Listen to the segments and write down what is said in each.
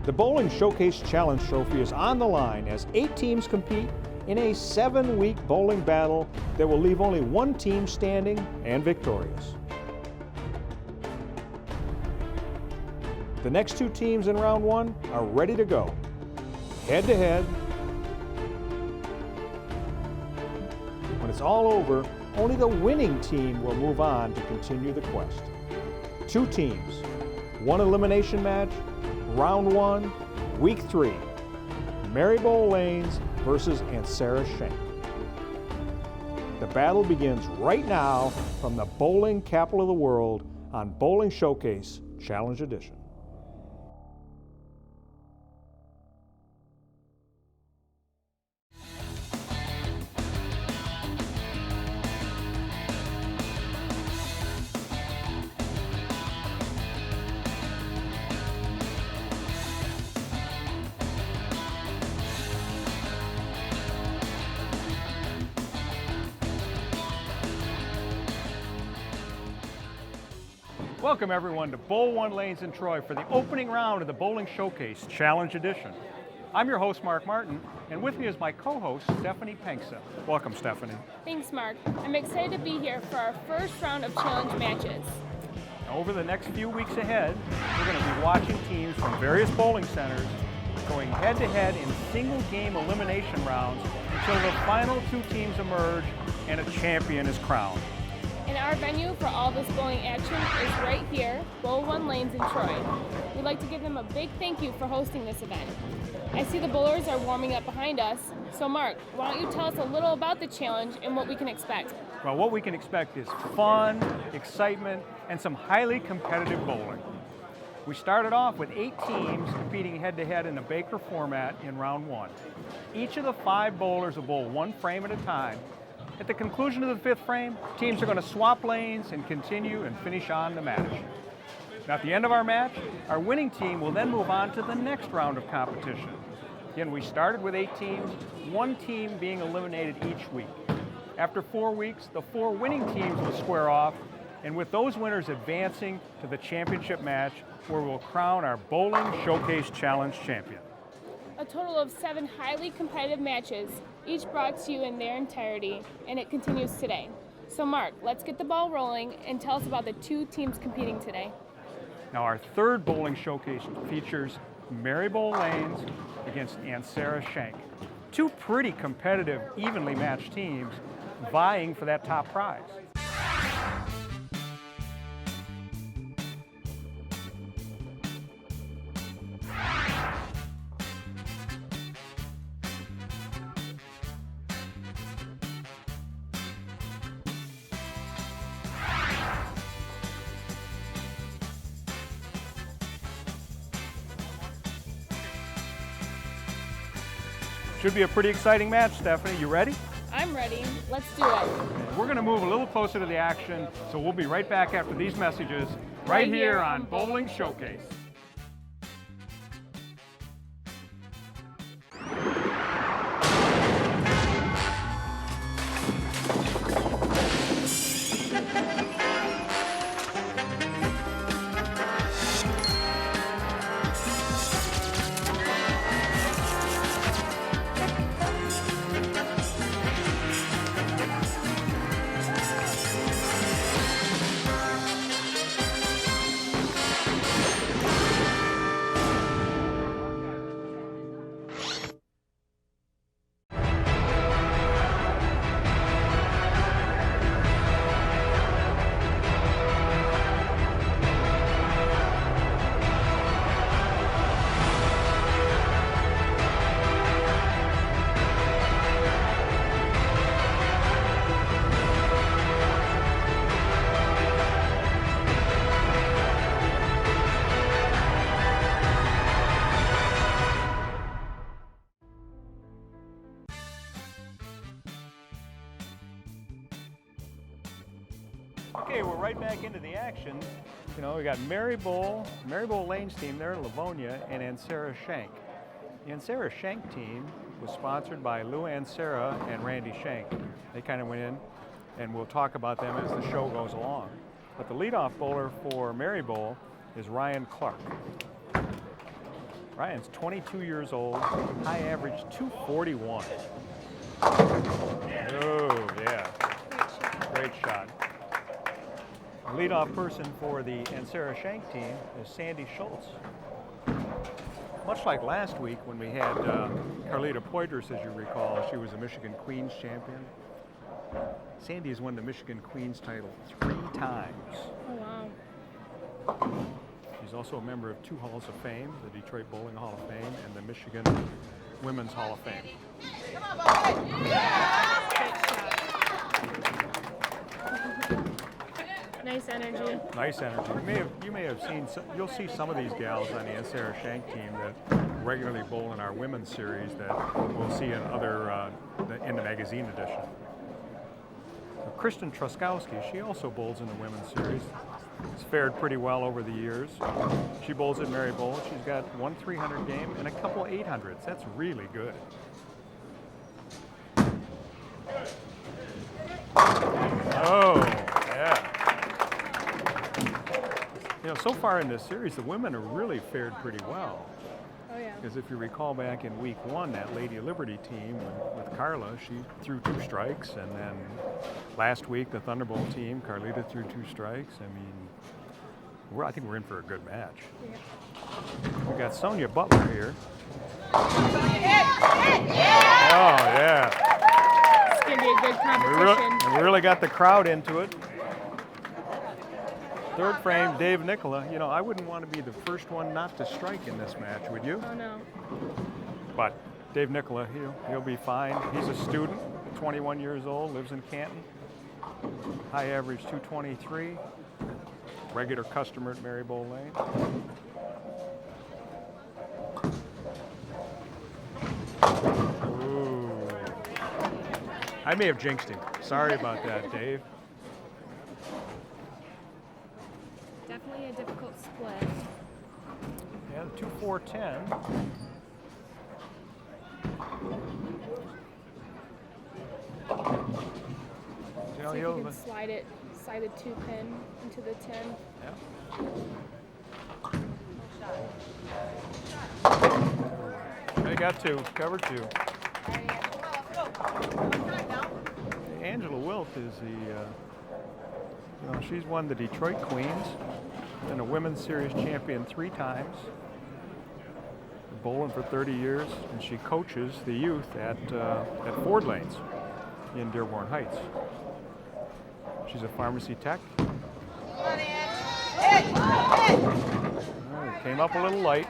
The Bowling Showcase Challenge Trophy is on the line as 8 teams compete in a 7-week bowling battle that will leave only one team standing and victorious. The next 2 teams in round 1 are ready to go, head to head. When it's all over, only the winning team will move on to continue the quest. 2 teams, 1 elimination match, round 1, week 3, Merri-Bowl Lanes versus Ansara Shank. The battle begins right now from the bowling capital of the world on Bowling Showcase Challenge Edition. Welcome everyone to Bowl 1 Lanes in Troy for the opening round of the Bowling Showcase Challenge Edition. I'm your host, Mark Martin, and with me is my co-host, Stephanie Penksa. Welcome, Stephanie. Thanks, Mark. I'm excited to be here for our first round of challenge matches. Now, over the next few weeks ahead, we're going to be watching teams from various bowling centers going head-to-head in single-game elimination rounds until the final 2 teams emerge and a champion is crowned. And our venue for all this bowling action is right here, Bowl 1 Lanes in Troy. We'd like to give them a big thank you for hosting this event. I see the bowlers are warming up behind us, so Mark, why don't you tell us a little about the challenge and what we can expect? Well, what we can expect is fun, excitement, and some highly competitive bowling. We started off with 8 teams competing head-to-head in the Baker format in round 1. Each of the 5 bowlers will bowl 1 frame at a time. At the conclusion of the 5th frame, teams are going to swap lanes and continue and finish on the match. Now at the end of our match, our winning team will then move on to the next round of competition. Again, we started with 8 teams, 1 team being eliminated each week. After 4 weeks, the 4 winning teams will square off, and with those winners advancing to the championship match, where we'll crown our Bowling Showcase Challenge champion. A total of 7 highly competitive matches, each brought to you in their entirety, and it continues today. So Mark, let's get the ball rolling and tell us about the 2 teams competing today. Now our 3rd Bowling Showcase features Merri-Bowl Lanes against Ansara Shank. 2 pretty competitive, evenly matched teams vying for that top prize. Should be a pretty exciting match, Stephanie. You ready? I'm ready. Let's do it. We're going to move a little closer to the action, so we'll be right back after these messages right here on Bowling Showcase. Okay, we're right back into the action. You know, we got Merri-Bowl Lanes team there in Livonia and Ansara Shank. The Ansara Shank team was sponsored by Lou Ansara and Randy Shank. They kind of went in, and we'll talk about them as the show goes along. But the leadoff bowler for Merri-Bowl is Ryan Clark. Ryan's 22 years old, high average 241. Oh, yeah. Great shot. Leadoff person for the Ansara Shank team is Sandy Schultz. Much like last week when we had Carlita Poitras, as you recall, she was a Michigan Queens champion. Sandy has won the Michigan Queens title 3 times. Oh, wow. She's also a member of 2 Halls of Fame, the Detroit Bowling Hall of Fame and the Michigan Women's Hall of Fame. Nice energy. Nice energy. You may have seen, you'll see some of these gals on the Ansara Shank team that regularly bowl in our women's series that we'll see in other, in the magazine edition. Kristen Truskowski, she also bowls in the women's series. Has fared pretty well over the years. She bowls at Merri-Bowl. She's got 1 300 game and a couple 800s. That's really good. Oh, yeah. You know, so far in this series, the women have really fared pretty well. Oh, yeah. Because if you recall back in week 1, that Lady of Liberty team with Carla, she threw 2 strikes, and then last week the Thunderbolt team, Carlita threw 2 strikes. I mean, I think we're in for a good match. Yeah. We got Sonia Butler here. Oh yeah! It's gonna be a good competition. We really got the crowd into it. Third frame, Dave Nicola. You know, I wouldn't want to be the first one not to strike in this match, would you? Oh, no. But Dave Nicola, he'll be fine. He's a student, 21 years old, lives in Canton. High average 223. Regular customer at Merri-Bowl Lanes. Ooh. I may have jinxed him. Sorry about that, Dave. Definitely a difficult split. Yeah, the 2-4-10. You know, see if you can slide a 2-pin into the 10. Yeah. They got 2, cover 2. Angela Wilk is she's won the Detroit Queens and a women's series champion 3 times. Bowling for 30 years, and she coaches the youth at Ford Lanes in Dearborn Heights. She's a pharmacy tech. Came up a little light.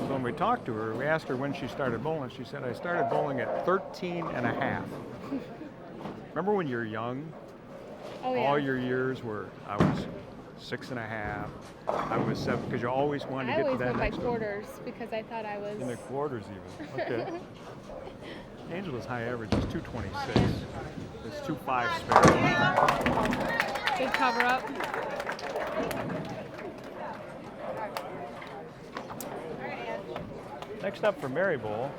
So when we talked to her, we asked her when she started bowling. She said, I started bowling at 13 and a half. Remember when you're young? Oh, yeah. All your years were, I was 6 and a half, I was 7, because you always wanted to get to that next one. I always went by quarters because I thought I was... In the quarters even, okay. Angela's high average is 226. It's 2.5 spare. Good cover up. Next up for Merri-Bowl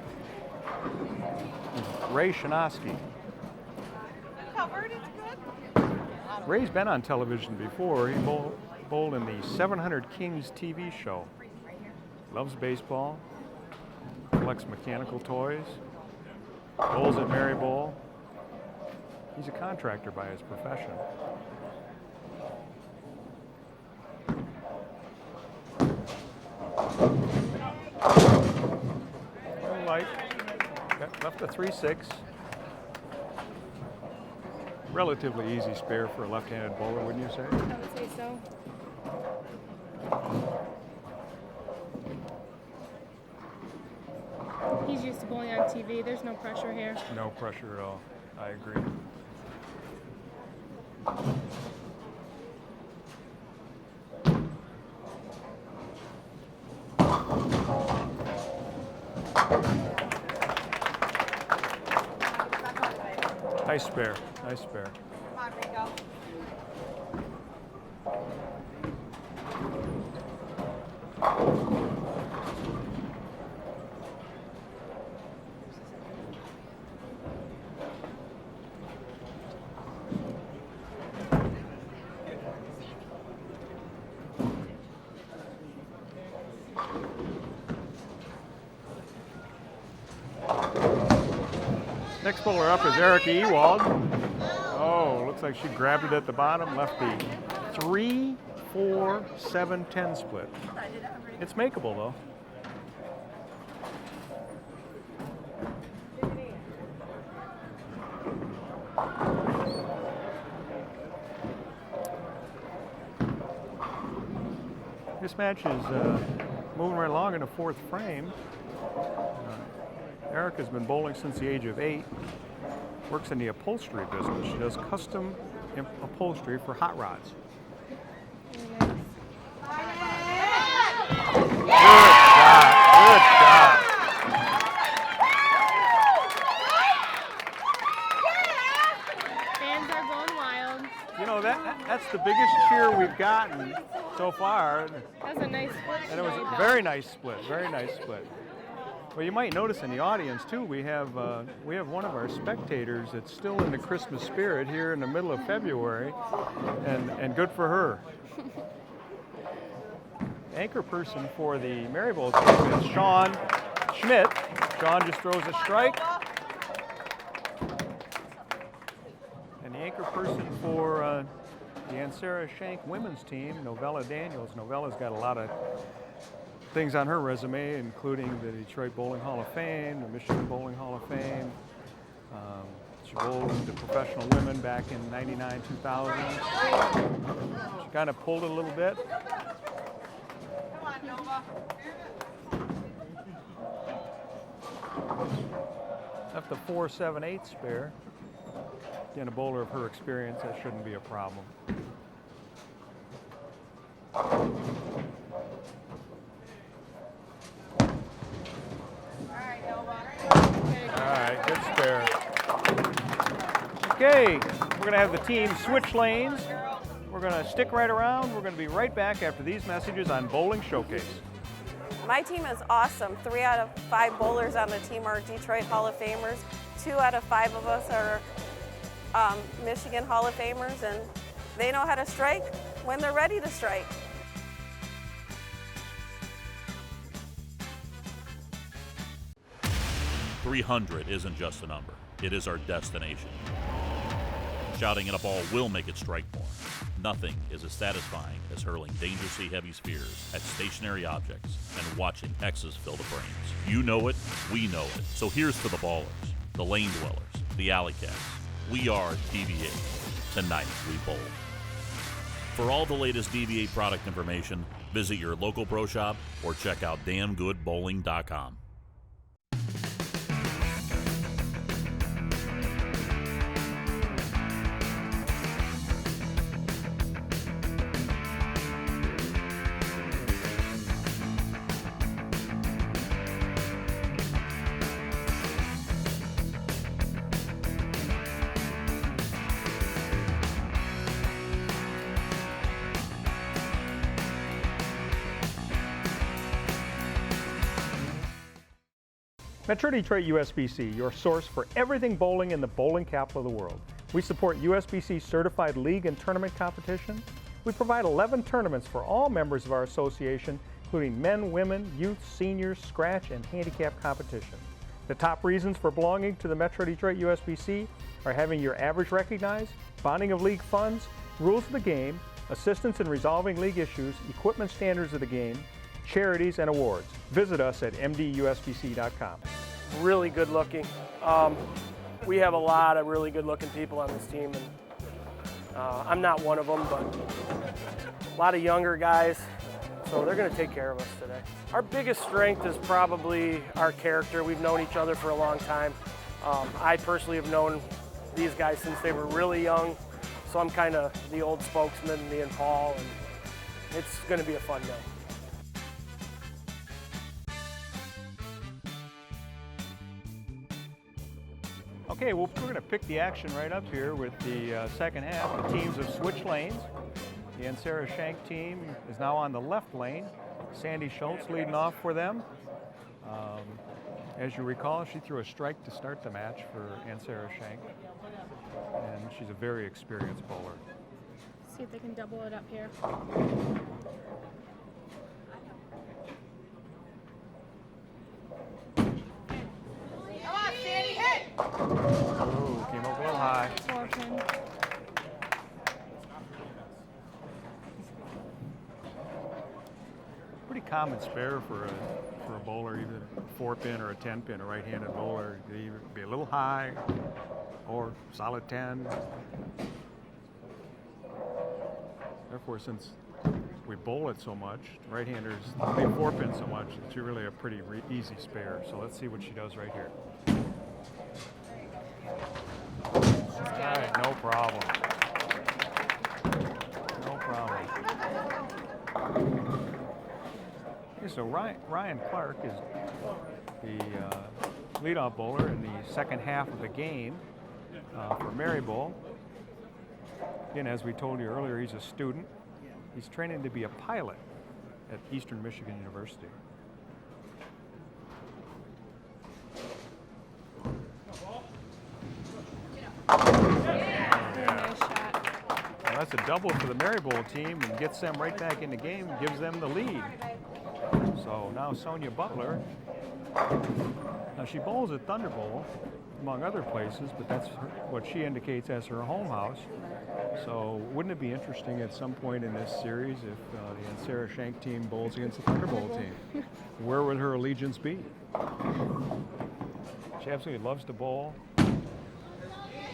is Ray Shanoski. Covered, it's good. Ray's been on television before. He bowled in the 700 Kings TV show. Loves baseball, collects mechanical toys, bowls at Merri-Bowl. He's a contractor by his profession. Little light. Left a 3-6. Relatively easy spare for a left-handed bowler, wouldn't you say? I would say so. He's used to bowling on TV. There's no pressure here. No pressure at all. I agree. Nice spare. Nice spare. Come on, Rico. Next bowler up is Erica Ewald. Oh, looks like she grabbed it at the bottom, left the 3, 4, 7, 10 split. It's makeable though. This match is moving right along in the 4th frame. Erica's been bowling since the age of 8. Works in the upholstery business. She does custom upholstery for hot rods. Good shot. Fans are going wild. You know, that's the biggest cheer we've gotten so far. That was a nice split. And it was a very nice split, very nice split. Well, you might notice in the audience too, we have one of our spectators that's still in the Christmas spirit here in the middle of February, and good for her. Anchor person for the Merri-Bowl team is Sean Schmidt. Sean just throws a strike. And the anchor person for the Ansara Shank women's team, Novella Daniels. Novella's got a lot of things on her resume, including the Detroit Bowling Hall of Fame, the Michigan Bowling Hall of Fame. She bowled the professional women back in 99, 2000. She kind of pulled it a little bit. Come on, Nova. Left the 4, 7, 8 spare. Again, a bowler of her experience, that shouldn't be a problem. All right, good spare. Okay, we're going to have the team switch lanes. We're going to stick right around. We're going to be right back after these messages on Bowling Showcase. My team is awesome. 3 out of 5 bowlers on the team are Detroit Hall of Famers. 2 out of 5 of us are Michigan Hall of Famers, and they know how to strike when they're ready to strike. .300 isn't just a number, it is our destination. Shouting at a ball will make it strike more. Nothing is as satisfying as hurling dangerously heavy spheres at stationary objects and watching X's fill the frames. You know it, we know it. So here's to the ballers, the lane dwellers, the alley cats. We are DV8. Tonight we bowl. For all the latest DV8 product information, visit your local pro shop or check out damngoodbowling.com. Metro Detroit USBC, your source for everything bowling in the bowling capital of the world. We support USBC certified league and tournament competition. We provide 11 tournaments for all members of our association, including men, women, youth, seniors, scratch, and handicap competition. The top reasons for belonging to the Metro Detroit USBC are having your average recognized, bonding of league funds, rules of the game, assistance in resolving league issues, equipment standards of the game, charities, and awards. Visit us at mdusbc.com. Really good looking. We have a lot of really good looking people on this team, and I'm not one of them, but a lot of younger guys, so they're going to take care of us today. Our biggest strength is probably our character. We've known each other for a long time. I personally have known these guys since they were really young, so I'm kind of the old spokesman, me and Paul, and it's going to be a fun day. Okay, well, we're going to pick the action right up here with the second half. The teams have switched lanes. The Ansara Shank team is now on the left lane. Sandy Schultz leading off for them. As you recall, she threw a strike to start the match for Ansara Shank, and she's a very experienced bowler. See if they can double it up here. Come on, Sandy, hit! pretty common spare for a bowler, even a 4-pin or a 10-pin, a right-handed bowler. It'd either be a little high or solid 10. Therefore, since we bowl it so much, right-handers play 4-pin so much, it's really a pretty easy spare. So let's see what she does right here. All right, no problem. No problem. Okay, so Ryan Clark is the leadoff bowler in the second half of the game for Merri-Bowl. Again, as we told you earlier, he's a student. He's training to be a pilot at Eastern Michigan University. Nice shot. Well, that's a double for the Merri-Bowl team and gets them right back in the game, gives them the lead. So now Sonia Butler, now she bowls at Thunderbowl, among other places, but that's what she indicates as her home house. So wouldn't it be interesting at some point in this series if the Ansara Shank team bowls against the Thunderbowl team? Where would her allegiance be? She absolutely loves to bowl. Come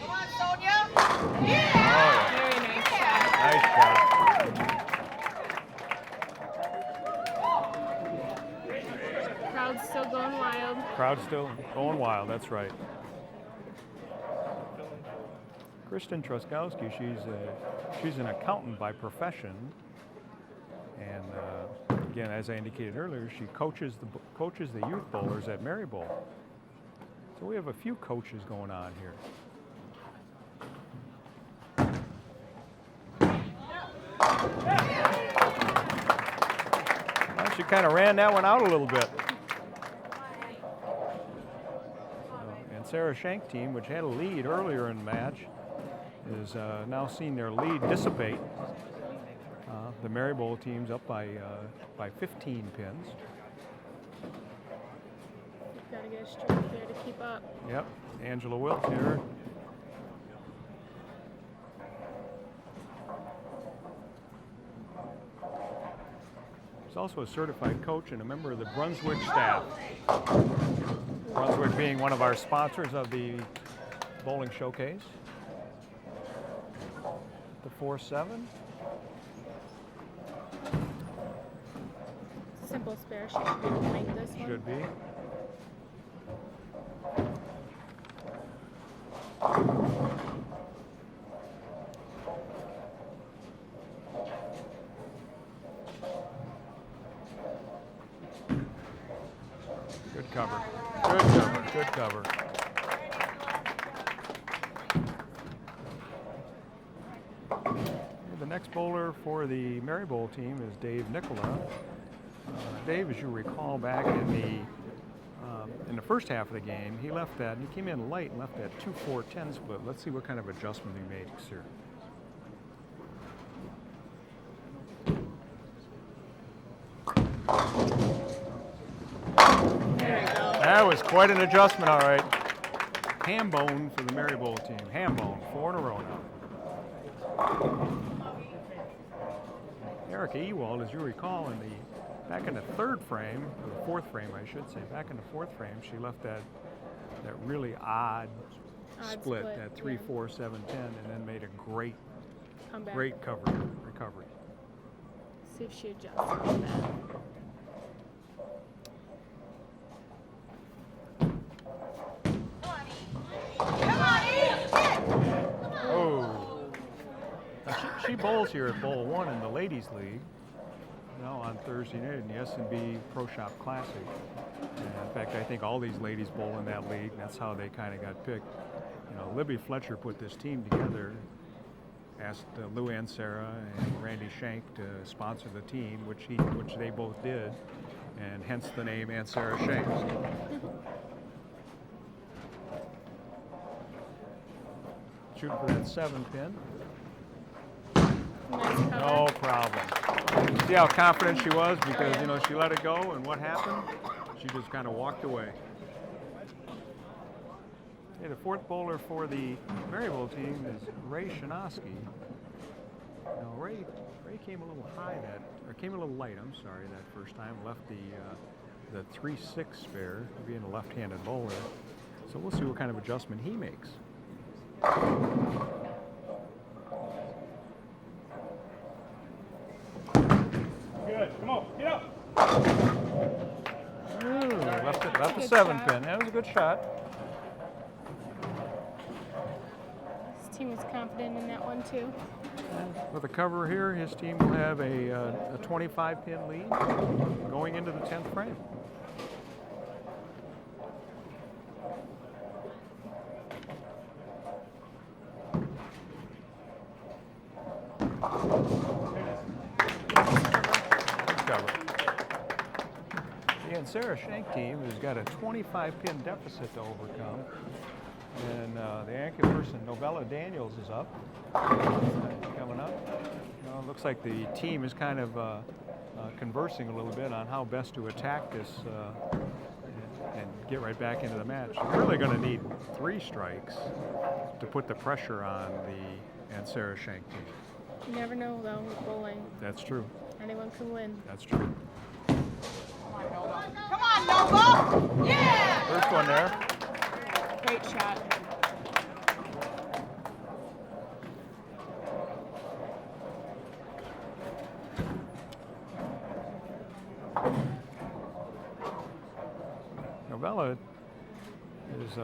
on, Sonia. Very nice shot. Nice shot. Crowd's still going wild. Crowd's still going wild, that's right. Kristen Truskowski, she's an accountant by profession, and again, as I indicated earlier, she coaches the youth bowlers at Merri-Bowl. So we have a few coaches going on here. Well, she kind of ran that one out a little bit. Ansara Shank team, which had a lead earlier in the match, is now seeing their lead dissipate. The Merri-Bowl team's up by 15 pins. Gotta get a streak here to keep up. Yep, Angela Wilt here. She's also a certified coach and a member of the Brunswick staff. Brunswick being one of our sponsors of the bowling showcase. The 4-7. Simple spare. She should be able to make this one. Should be. Good cover. Good cover. Good cover. The next bowler for the Merri-Bowl team is Dave Nicola. Dave, as you recall, back in the first half of the game, he left that, and he came in late and left that 2-4-10 split. Let's see what kind of adjustment he makes here. That was quite an adjustment, all right. Ham bone for the Merri-Bowl team. Ham bone, 4 in a row now. Erica Ewald, as you recall, back in the third frame, or the fourth frame, I should say, back in the fourth frame, she left that really odd split, that 3-4-7-10, and then made a great recovery. See if she adjusts a little bit. She bowls here at Bowl 1 in the Ladies League, on Thursday night in the S&B Pro Shop Classic. And in fact, I think all these ladies bowl in that league. That's how they kind of got picked. Libby Fletcher put this team together, asked Lou Ansara and Randy Shank to sponsor the team, which they both did, and hence the name Ansara Shank. Shooting for that 7-pin. No problem. See how confident she was because, she let it go, and what happened? She just kind of walked away. Okay, the fourth bowler for the Merri-Bowl team is Ray Shanoski. Ray came a little high I came a little light, I'm sorry, that first time. Left the 3-6 spare, being a left-handed bowler. So we'll see what kind of adjustment he makes. Good, come on, get up! Ooh, left the 7-pin. That was a good shot. His team was confident in that one too. With a cover here, his team will have a 25-pin lead going into the 10th frame. Good cover. The Ansara Shank team has got a 25-pin deficit to overcome. And the anchor person, Novella Daniels, is up. Coming up. It looks like the team is kind of conversing a little bit on how best to attack this and get right back into the match. You're really going to need 3 strikes to put the pressure on the Ansara Shank team. You never know though with bowling. That's true. Anyone can win. That's true. Come on, Nova! Yeah! First one there. Great shot. Novella is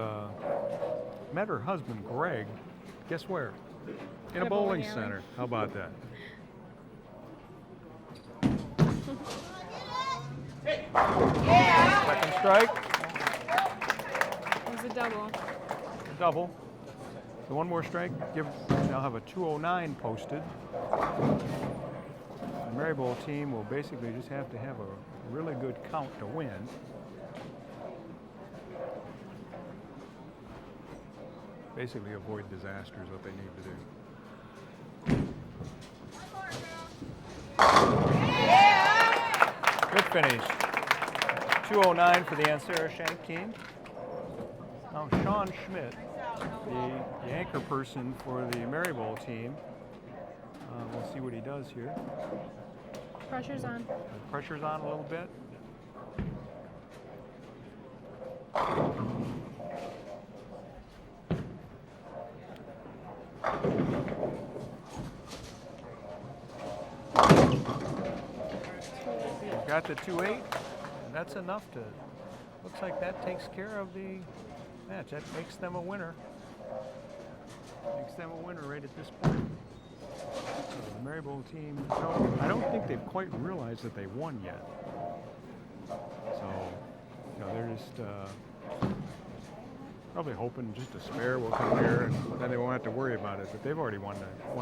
met her husband Greg. Guess where? In a bowling center. How about that? Yeah! Second strike. It was a double. Double. So one more strike. I'll have a 209 posted. The Merri-Bowl team will basically just have to have a really good count to win. Basically avoid disaster is what they need to do. Good finish. 209 for the Ansara Shank team. Now Sean Schmidt, the anchor person for the Merri-Bowl team. We'll see what he does here. Pressure's on. The pressure's on a little bit. Got the 2-8, and that's enough to, looks like that takes care of the match. That makes them a winner. Makes them a winner right at this point. So the Merri-Bowl team, I don't think they've quite realized that they won yet. So, they're just probably hoping just a spare will come here, and then they won't have to worry about it, but they've already won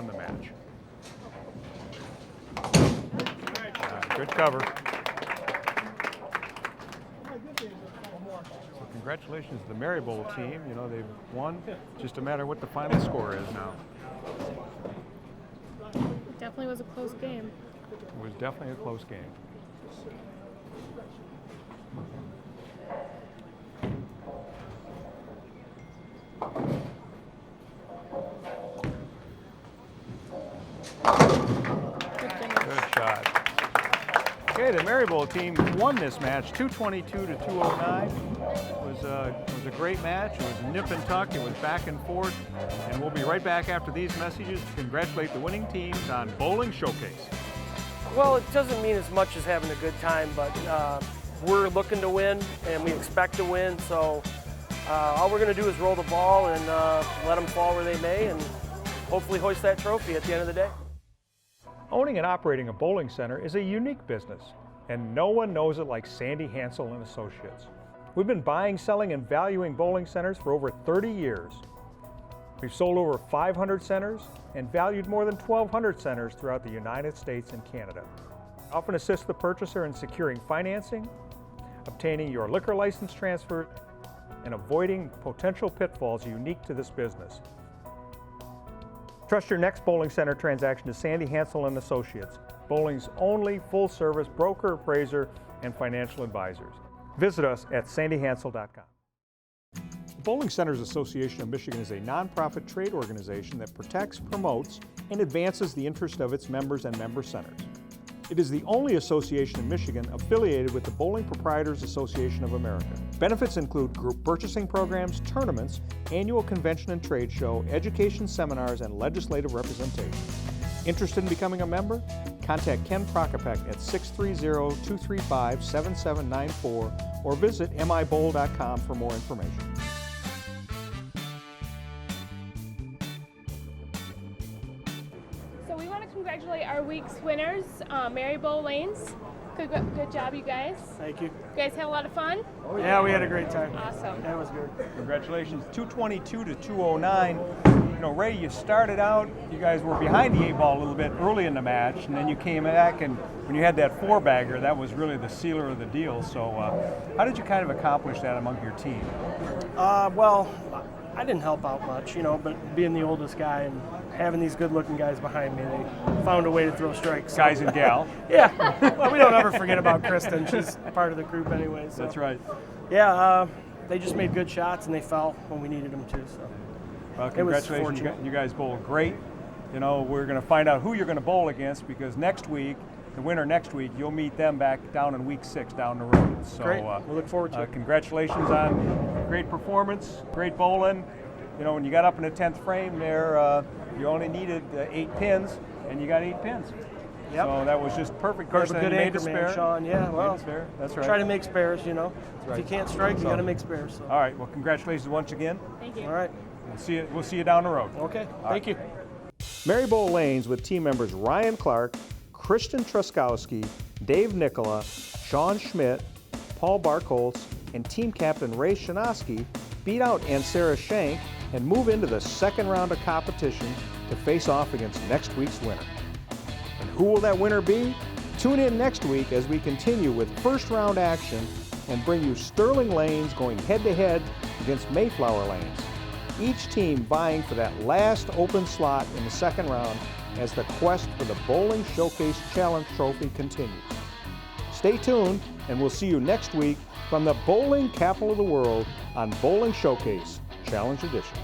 the match. Good cover. So congratulations to the Merri-Bowl team. They've won. Just a matter what the final score is now. It definitely was a close game. It was definitely a close game. Good shot. Okay, the Merri-Bowl team won this match, 222 to 209. It was a great match. It was nip and tuck. It was back and forth. And we'll be right back after these messages to congratulate the winning teams on Bowling Showcase. Well, it doesn't mean as much as having a good time, but we're looking to win, and we expect to win. So all we're going to do is roll the ball and let them fall where they may, and hopefully hoist that trophy at the end of the day. Owning and operating a bowling center is a unique business, and no one knows it like Sandy Hansel and Associates. We've been buying, selling, and valuing bowling centers for over 30 years. We've sold over 500 centers and valued more than 1,200 centers throughout the United States and Canada. We often assist the purchaser in securing financing, obtaining your liquor license transfer, and avoiding potential pitfalls unique to this business. Trust your next bowling center transaction to Sandy Hansel and Associates, bowling's only full-service broker, appraiser, and financial advisors. Visit us at sandyhansel.com. The Bowling Centers Association of Michigan is a nonprofit trade organization that protects, promotes, and advances the interest of its members and member centers. It is the only association in Michigan affiliated with the Bowling Proprietors Association of America. Benefits include group purchasing programs, tournaments, annual convention and trade show, education seminars, and legislative representation. Interested in becoming a member? Contact Ken Prokopek at 630-235-7794 or visit mibowl.com for more information. So we want to congratulate our week's winners, Merri-Bowl Lanes. Good job, you guys. Thank you. You guys had a lot of fun? Yeah, we had a great time. Awesome. That was good. Congratulations, 222 to 209. You know, Ray, you started out, you guys were behind the 8-ball a little bit early in the match, and then you came back, and when you had that 4-bagger, that was really the sealer of the deal. So how did you kind of accomplish that among your team? Well, I didn't help out much, you know, but being the oldest guy and having these good-looking guys behind me, they found a way to throw strikes. So. Guys and gal. Yeah. Well, we don't ever forget about Kristen. She's part of the group anyway. So. That's right. Yeah, they just made good shots, and they fell when we needed them to. So. Well, congratulations. You guys bowled great. You know, we're going to find out who you're going to bowl against because next week, the winner next week, you'll meet them back down in week 6 down the road. So, great. We look forward to it. Congratulations on great performance, great bowling. You know, when you got up in the 10th frame there, you only needed 8 pins, and you got 8 pins. Yep. So that was just perfect. Of course, a good you made anchor the man, spare. Sean. Yeah, well, Spare. That's right. try to make spares, you know. right. If you can't strike, you So- got to make spares. So. All right. Well, congratulations once again. Thank you. All right. We'll see you down the road. Okay. All Thank right. you. Merri-Bowl Lanes with team members Ryan Clark, Christian Truskowski, Dave Nicola, Sean Schmidt, Paul Barkoltz, and team captain Ray Shanoski beat out Ansara Shank and move into the second round of competition to face off against next week's winner. And who will that winner be? Tune in next week as we continue with first round action and bring you Sterling Lanes going head-to-head against Mayflower Lanes. Each team vying for that last open slot in the second round as the quest for the Bowling Showcase Challenge Trophy continues. Stay tuned, and we'll see you next week from the bowling capital of the world on Bowling Showcase Challenge Edition.